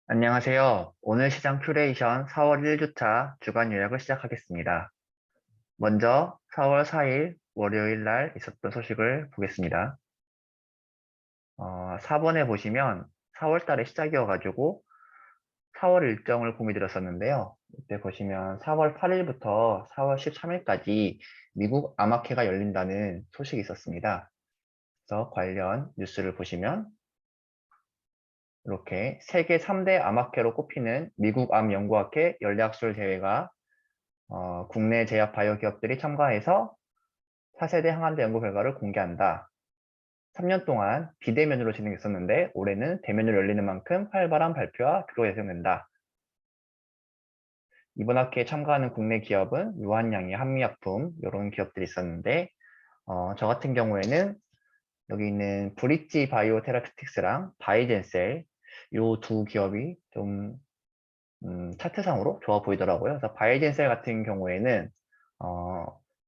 안녕하세요. 오늘 시장 큐레이션 4월 1주차 주간 요약을 시작하겠습니다. 먼저 4월 4일 월요일 날 있었던 소식을 보겠습니다. 4번에 보시면 4월 달에 시작이어가지고 4월 일정을 공유 드렸었는데요. 이때 보시면 4월 8일부터 4월 13일까지 미국 암학회가 열린다는 소식이 있었습니다. 그래서 관련 뉴스를 보시면 이렇게 세계 3대 암학회로 꼽히는 미국 암연구학회 연례학술 대회가 국내 제약 바이오 기업들이 참가해서 차세대 항암제 연구 결과를 공개한다. 3년 동안 비대면으로 진행했었는데 올해는 대면으로 열리는 만큼 활발한 발표와 교류가 예상된다. 이번 학회에 참가하는 국내 기업은 유한양이, 한미약품 이런 기업들이 있었는데 저 같은 경우에는 여기 있는 브릿지 바이오 테라피틱스랑 바이젠셀 이 두 기업이 좀 차트상으로 좋아 보이더라고요. 그래서 바이젠셀 같은 경우에는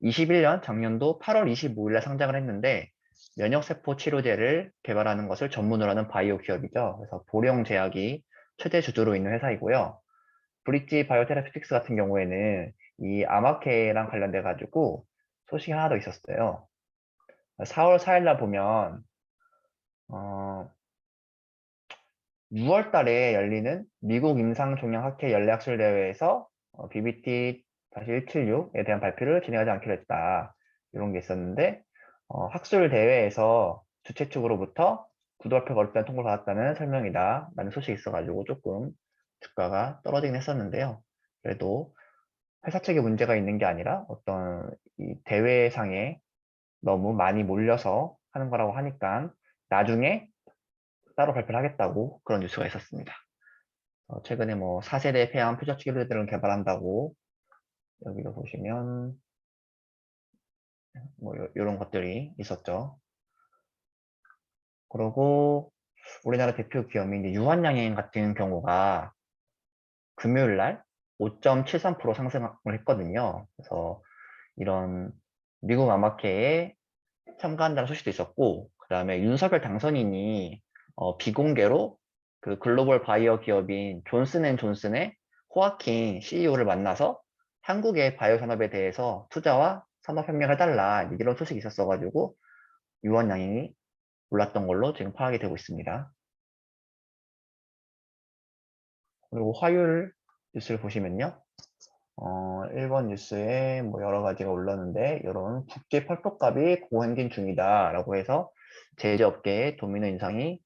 21년 작년도 8월 25일에 상장을 했는데 면역세포 치료제를 개발하는 것을 전문으로 하는 바이오 기업이죠. 그래서 보령 제약이 최대 주주로 있는 회사이고요. 브릿지 바이오테라피틱스 같은 경우에는 이 암학회랑 관련돼 가지고 소식이 하나 더 있었어요. 4월 4일 날 보면 6월 달에 열리는 미국 임상종양학회 연례학술대회에서 BBT-176에 대한 발표를 진행하지 않기로 했다. 이런 게 있었는데 학술대회에서 주최 측으로부터 구도발표가 어렵다는 통보를 받았다는 설명이다. 라는 소식이 있어가지고 조금 주가가 떨어지긴 했었는데요. 그래도 회사 측에 문제가 있는 게 아니라 어떤 이 대회상에 너무 많이 몰려서 하는 거라고 하니까 나중에 따로 발표를 하겠다고 그런 뉴스가 있었습니다. 최근에 뭐 4세대 폐암 표적 치료제들을 개발한다고 여기도 보시면 뭐 이런 것들이 있었죠. 그리고 우리나라 대표 기업인 이제 유한양행 같은 경우가 금요일 날 5.73% 상승을 했거든요. 그래서 이런 미국 암학회에 참가한다는 소식도 있었고, 그 다음에 윤석열 당선인이 비공개로 그 글로벌 바이오 기업인 존슨앤존슨의 호아킨 CEO를 만나서 한국의 바이오 산업에 대해서 투자와 산업 협력을 해달라 이런 소식이 있었어가지고 유언양이 올랐던 걸로 지금 파악이 되고 있습니다. 그리고 화요일 뉴스를 보시면요. 1번 뉴스에 뭐 여러 가지가 올랐는데 이런 국제 팔도값이 고행진 중이다라고 해서 제조업계의 도미노 인상이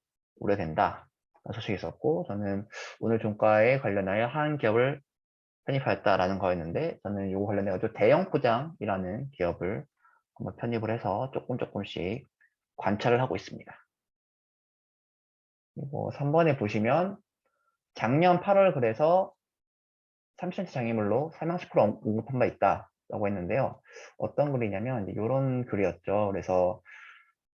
우려된다. 소식이 있었고 저는 오늘 종가에 관련하여 한 기업을 편입하였다라는 거였는데 저는 이거 관련해 가지고 대형 포장이라는 기업을 한번 편입을 해서 조금씩 관찰을 하고 있습니다. 그리고 3번에 보시면 작년 8월 그래서 3cm 장애물로 사망 10% 언급한 바 있다라고 했는데요. 어떤 글이냐면 이런 글이었죠. 그래서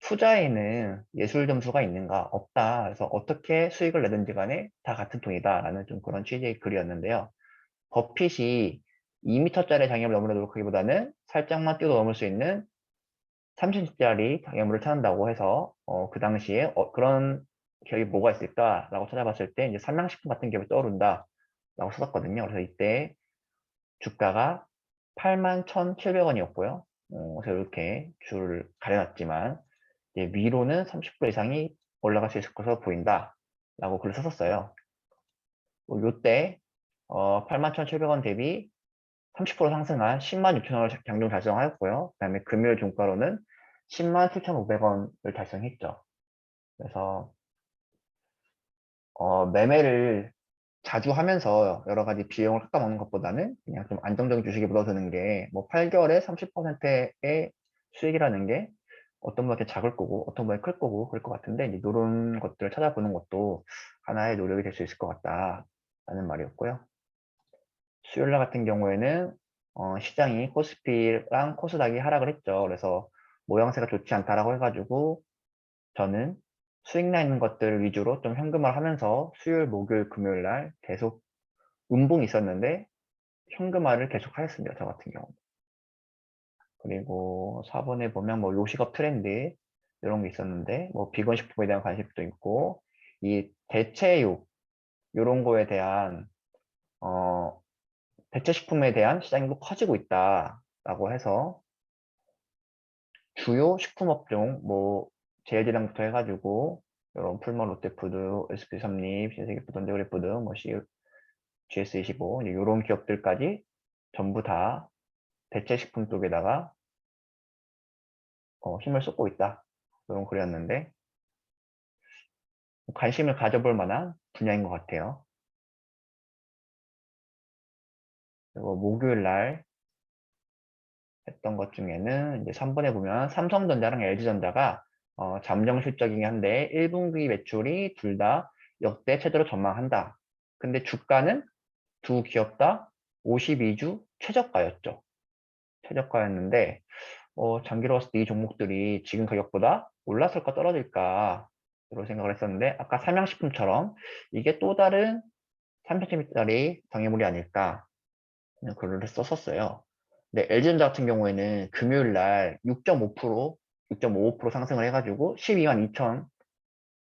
투자에는 예술 점수가 있는가? 없다. 그래서 어떻게 수익을 내든지 간에 다 같은 통이다라는 좀 그런 취지의 글이었는데요. 버핏이 2m짜리 장애물 너무나 노력하기보다는 살짝만 뛰어 넘을 수 있는 3cm짜리 장애물을 찾는다고 해서 그 당시에 그런 기업이 뭐가 있을까라고 찾아봤을 때 이제 삼양식품 같은 기업이 떠오른다. 라고 썼거든요. 그래서 이때 주가가 81,700원이었고요. 그래서 이렇게 줄을 가려놨지만 이제 위로는 30% 이상이 올라갈 수 있을 것으로 보인다. 라고 글을 썼었어요. 요때 81,700원 대비 30% 상승한 10만 6천원을 장중 달성하였고요. 그 다음에 금요일 종가로는 10만 7,500원을 달성했죠. 그래서 매매를 자주 하면서 여러 가지 비용을 깎아먹는 것보다는 그냥 좀 안정적인 주식에 묻어두는 게 뭐 8개월에 30%의 수익이라는 게 어떤 분한테 작을 거고 어떤 분한테 클 거고 그럴 것 같은데 이제 이런 것들을 찾아보는 것도 하나의 노력이 될 수 있을 것 같다라는 말이었고요. 수요일날 같은 경우에는 시장이 코스피랑 코스닥이 하락을 했죠. 그래서 모양새가 좋지 않다라고 해가지고 저는 수익 나 있는 것들 위주로 좀 현금화를 하면서 수요일, 목요일, 금요일 날 계속 음봉이 있었는데 현금화를 계속 하였습니다. 저 같은 경우. 그리고 4번에 보면 뭐 요식업 트렌드 이런 게 있었는데 뭐 비건 식품에 대한 관심도 있고 이 대체육 이런 거에 대한 대체식품에 대한 시장이 또 커지고 있다라고 해서 주요 식품업종 뭐 제일제당부터 해가지고 이런 풀먼 롯데푸드, SP삼립, 신세계푸드, 현대그레푸드, 뭐 GS25 이런 기업들까지 전부 다 대체식품 쪽에다가 힘을 쏟고 있다. 이런 글이었는데 관심을 가져볼 만한 분야인 것 같아요. 그리고 목요일 날 했던 것 중에는 이제 3번에 보면 삼성전자랑 LG전자가 잠정 실적이긴 한데 1분기 매출이 둘 다 역대 최저로 전망한다. 근데 주가는 두 기업 다 52주 최저가였죠. 최저가였는데 장기로 봤을 때 이 종목들이 지금 가격보다 올랐을까 떨어질까 이런 생각을 했었는데 아까 삼양식품처럼 이게 또 다른 3cm짜리 장애물이 아닐까 그냥 글을 썼었어요. 근데 LG전자 같은 경우에는 금요일 날 6.5%, 6.55% 상승을 해가지고 12만 2천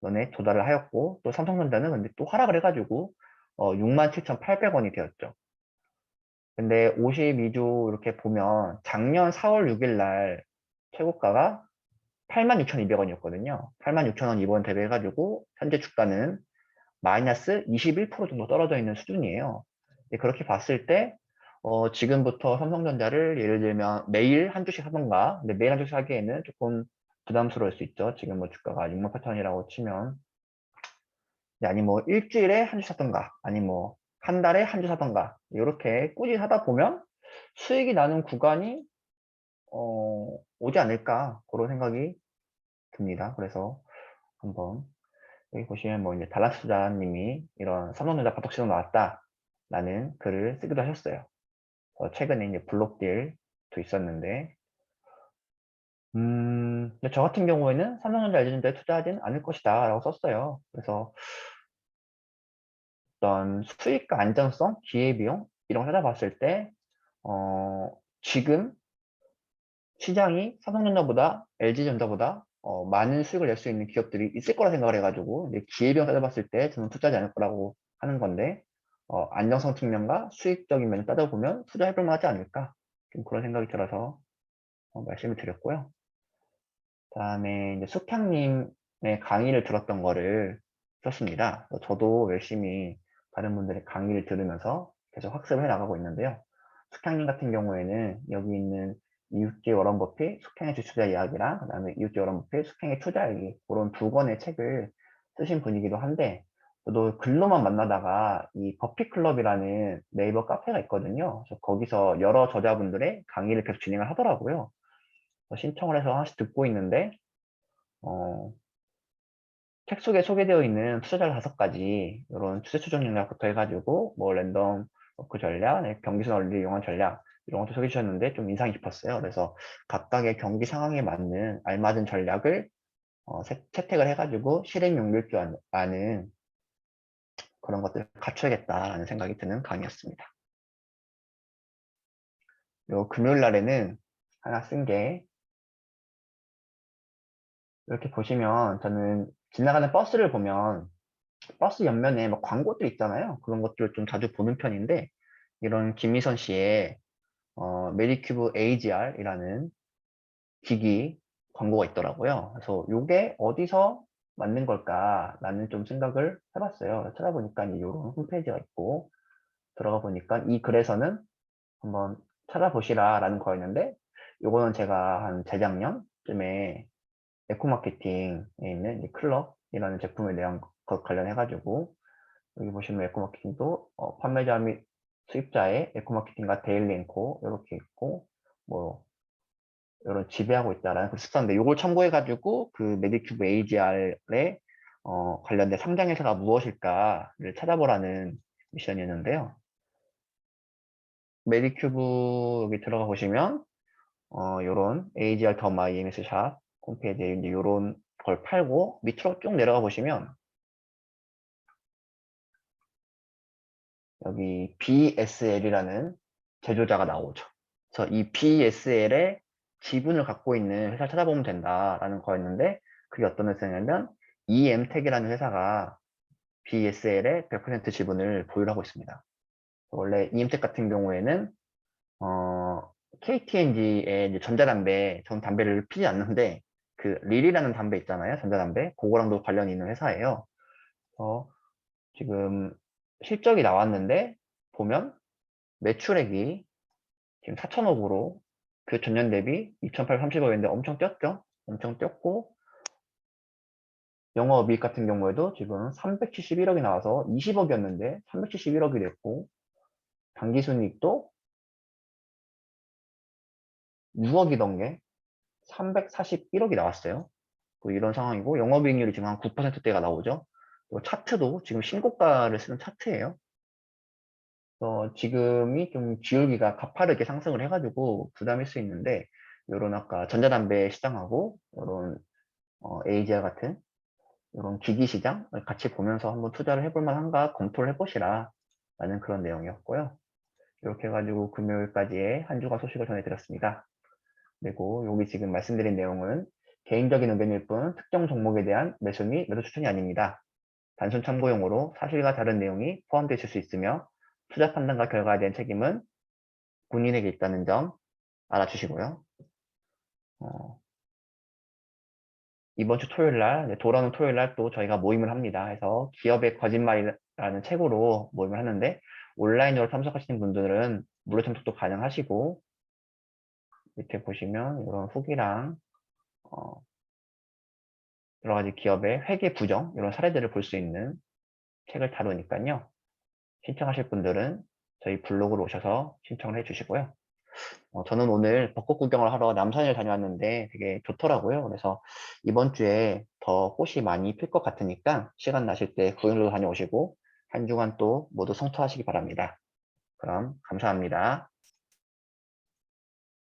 원에 도달을 하였고 또 삼성전자는 근데 또 하락을 해가지고 6만 7,800원이 되었죠. 근데 52주 이렇게 보면 작년 4월 6일 날 최고가가 86,200원이었거든요. 86,000원 이번 대비해가지고 현재 주가는 마이너스 21% 정도 떨어져 있는 수준이에요. 그렇게 봤을 때 지금부터 삼성전자를 예를 들면 매일 한 주씩 하던가 근데 매일 한 주씩 하기에는 조금 부담스러울 수 있죠. 지금 뭐 주가가 68,000원이라고 치면 아니 뭐 일주일에 한 주 사던가 아니 뭐 한 달에 한 주 사던가 이렇게 꾸준히 하다 보면 수익이 나는 구간이 오지 않을까 그런 생각이 듭니다. 그래서 한번 여기 보시면 뭐 이제 달라스 투자님이 이런 삼성전자 바닥 시동 나왔다라는 글을 쓰기도 하셨어요. 최근에 이제 블록딜도 있었는데 근데 저 같은 경우에는 삼성전자, LG전자에 투자하지는 않을 것이다 라고 썼어요. 그래서 어떤 수익과 안정성, 기회비용 이런 거 찾아봤을 때 지금 시장이 삼성전자보다 LG전자보다 많은 수익을 낼 수 있는 기업들이 있을 거라 생각을 해가지고 기회비용 따져봤을 때 저는 투자하지 않을 거라고 하는 건데 안정성 측면과 수익적인 면을 따져보면 투자해볼 만하지 않을까 좀 그런 생각이 들어서 말씀을 드렸고요. 그다음에 이제 숙향님의 강의를 들었던 거를 썼습니다. 저도 열심히 다른 분들의 강의를 들으면서 계속 학습을 해 나가고 있는데요. 숙향님 같은 경우에는 여기 있는 이웃집 워런 버핏 숙향의 주투자 이야기랑 그다음에 이웃집 워런 버핏 숙향의 투자 이야기 그런 두 권의 책을 쓰신 분이기도 한데 저도 글로만 만나다가 이 버핏 클럽이라는 네이버 카페가 있거든요. 그래서 거기서 여러 저자분들의 강의를 계속 진행을 하더라고요. 신청을 해서 하나씩 듣고 있는데 어, 책 속에 소개되어 있는 투자자 5가지 이런 추세 추정 전략부터 해가지고 뭐 랜덤 워크 전략, 경기선 원리를 이용한 전략 이런 것도 소개해 주셨는데 좀 인상이 깊었어요. 그래서 각각의 경기 상황에 맞는 알맞은 전략을 채택을 해가지고 실행 용기일 줄 아는 그런 것들을 갖춰야겠다라는 생각이 드는 강의였습니다. 요 금요일 날에는 하나 쓴 게 이렇게 보시면 저는 지나가는 버스를 보면 버스 옆면에 막 광고들 있잖아요. 그런 것들을 좀 자주 보는 편인데 이런 김미선 씨의 메디큐브 AGR이라는 기기 광고가 있더라고요. 그래서 이게 어디서 만든 걸까라는 좀 생각을 해봤어요. 찾아보니까 이런 홈페이지가 있고 들어가 보니까 이 글에서는 한번 찾아보시라라는 거였는데 이거는 제가 한 재작년쯤에 에코마케팅에 있는 이 클럽이라는 제품에 대한 것 관련해가지고 여기 보시면 에코마케팅도 판매자 및 수입자의 에코마케팅과 데일리 앵코 이렇게 있고 뭐 이런 지배하고 있다라는 글을 썼는데 이걸 참고해가지고 그 메디큐브 AGR에 관련된 상장 회사가 무엇일까를 찾아보라는 미션이었는데요. 메디큐브 여기 들어가 보시면 이런 AGR 더 마이 EMS 샵 홈페이지에 이제 이런 걸 팔고 밑으로 쭉 내려가 보시면 여기 BSL이라는 제조자가 나오죠. 그래서 이 BSL의 지분을 갖고 있는 회사를 찾아보면 된다라는 거였는데 그게 어떤 회사냐면 EM텍이라는 회사가 BSL의 100% 지분을 보유하고 있습니다. 원래 이엠텍 같은 경우에는 KTNG의 전자담배, 전 담배를 피지 않는데 그 릴이라는 담배 있잖아요. 전자담배. 그거랑도 관련이 있는 회사예요. 지금 실적이 나왔는데 보면 매출액이 지금 4천억으로 그 전년 대비 2,830억인데 엄청 뛰었죠. 엄청 뛰었고 영업이익 같은 경우에도 지금 371억이 나와서 20억이었는데 371억이 됐고 당기순이익도 6억이던 게 341억이 나왔어요. 이런 상황이고 영업이익률이 지금 한 9%대가 나오죠. 또 차트도 지금 신고가를 쓰는 차트예요. 지금이 좀 기울기가 가파르게 상승을 해가지고 부담일 수 있는데 이런 아까 전자담배 시장하고 이런 에이지아 같은 이런 기기 시장을 같이 보면서 한번 투자를 해볼 만한가 검토를 해보시라 라는 그런 내용이었고요. 이렇게 해가지고 금요일까지의 한 주간 소식을 전해드렸습니다. 그리고 여기 지금 말씀드린 내용은 개인적인 의견일 뿐 특정 종목에 대한 매수 및 매도 추천이 아닙니다. 단순 참고용으로 사실과 다른 내용이 포함되어 있을 수 있으며 투자 판단과 결과에 대한 책임은 본인에게 있다는 점 알아주시고요. 이번 주 토요일 날, 돌아오는 토요일 날 또 저희가 모임을 합니다. 그래서 기업의 거짓말이라는 책으로 모임을 하는데 온라인으로 참석하시는 분들은 무료 참석도 가능하시고 밑에 보시면 이런 후기랑 여러 가지 기업의 회계 부정 이런 사례들을 볼 수 있는 책을 다루니까요. 신청하실 분들은 저희 블로그로 오셔서 신청을 해주시고요. 저는 오늘 벚꽃 구경을 하러 남산을 다녀왔는데 되게 좋더라고요. 그래서 이번 주에 더 꽃이 많이 필 것 같으니까 시간 나실 때 구경도 다녀오시고 한 주간 또 모두 성투하시기 바랍니다. 그럼 감사합니다.